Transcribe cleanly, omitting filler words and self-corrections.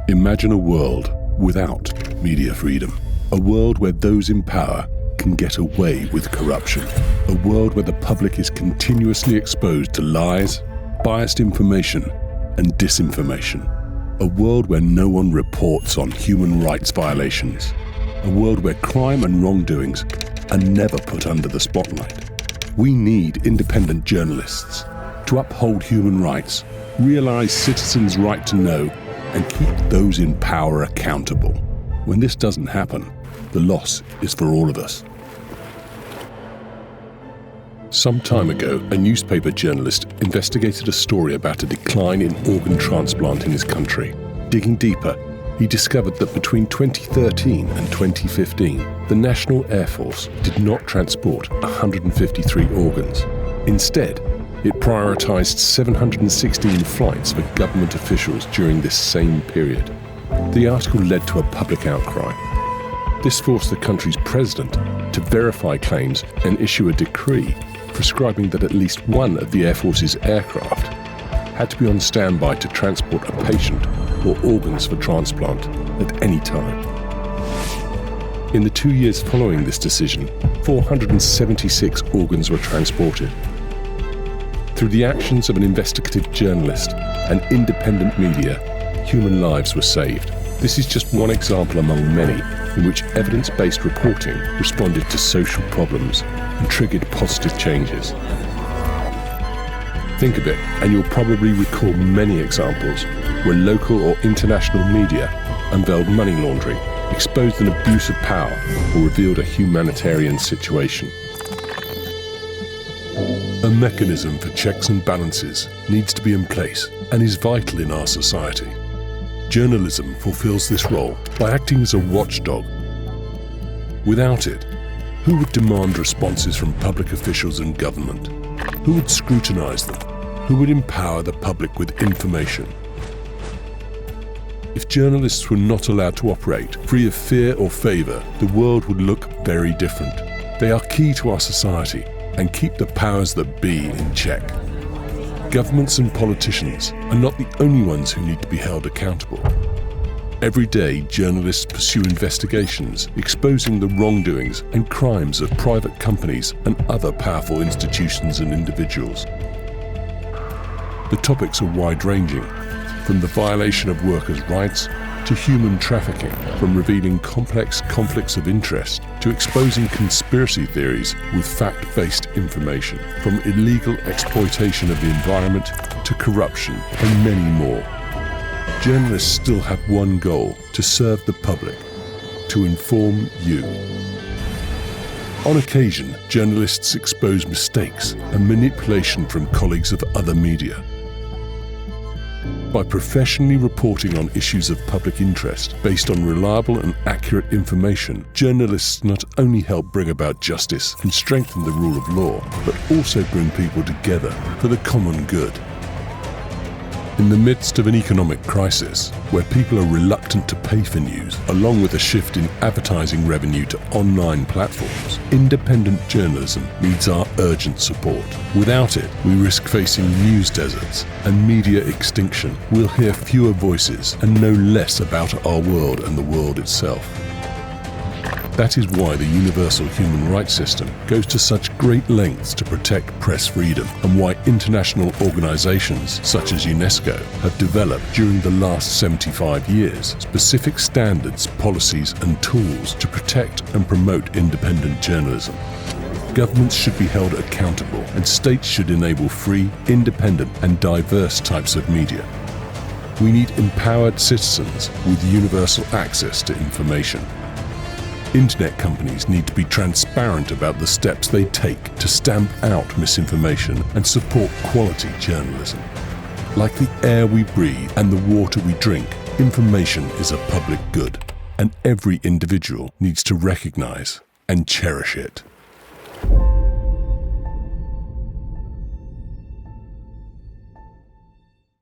Imagine a world without media freedom. A world where those in power can get away with corruption. A world where the public is continuously exposed to lies, biased information, and disinformation. A world where no one reports on human rights violations. A world where crime and wrongdoings are never put under the spotlight. We need independent journalists to uphold human rights, realize citizens' right to know, and keep those in power accountable. When this doesn't happen, the loss is for all of us. Some time ago, a newspaper journalist investigated a story about a decline in organ transplant in his country. Digging deeper, he discovered that between 2013 and 2015, the National Air Force did not transport 153 organs. Instead, it prioritized 716 flights for government officials during this same period. The article led to a public outcry. This forced the country's president to verify claims and issue a decree prescribing that at least one of the Air Force's aircraft had to be on standby to transport a patient or organs for transplant at any time. In the 2 years following this decision, 476 organs were transported. Through the actions of an investigative journalist and independent media, human lives were saved. This is just one example among many in which evidence-based reporting responded to social problems and triggered positive changes. Think of it, and you'll probably recall many examples where local or international media unveiled money laundering, exposed an abuse of power, or revealed a humanitarian situation. A mechanism for checks and balances needs to be in place and is vital in our society. Journalism fulfills this role by acting as a watchdog. Without it, who would demand responses from public officials and government? Who would scrutinize them? Who would empower the public with information? If journalists were not allowed to operate free of fear or favor, the world would look very different. They are key to our society and keep the powers that be in check. Governments and politicians are not the only ones who need to be held accountable. Every day, journalists pursue investigations exposing the wrongdoings and crimes of private companies and other powerful institutions and individuals. The topics are wide-ranging, from the violation of workers' rights to human trafficking, from revealing complex conflicts of interest to exposing conspiracy theories with fact-based information, from illegal exploitation of the environment to corruption and many more. Journalists still have one goal: to serve the public, to inform you. On occasion, journalists expose mistakes and manipulation from colleagues of other media. By professionally reporting on issues of public interest based on reliable and accurate information, journalists not only help bring about justice and strengthen the rule of law, but also bring people together for the common good. In the midst of an economic crisis, where people are reluctant to pay for news, along with a shift in advertising revenue to online platforms, independent journalism needs our urgent support. Without it, we risk facing news deserts and media extinction. We'll hear fewer voices and know less about our world and the world itself. That is why the universal human rights system goes to such great lengths to protect press freedom, and why international organizations such as UNESCO have developed during the last 75 years specific standards, policies and tools to protect and promote independent journalism. Governments should be held accountable, and states should enable free, independent and diverse types of media. We need empowered citizens with universal access to information. Internet companies need to be transparent about the steps they take to stamp out misinformation and support quality journalism. Like the air we breathe and the water we drink, information is a public good, and every individual needs to recognize and cherish it.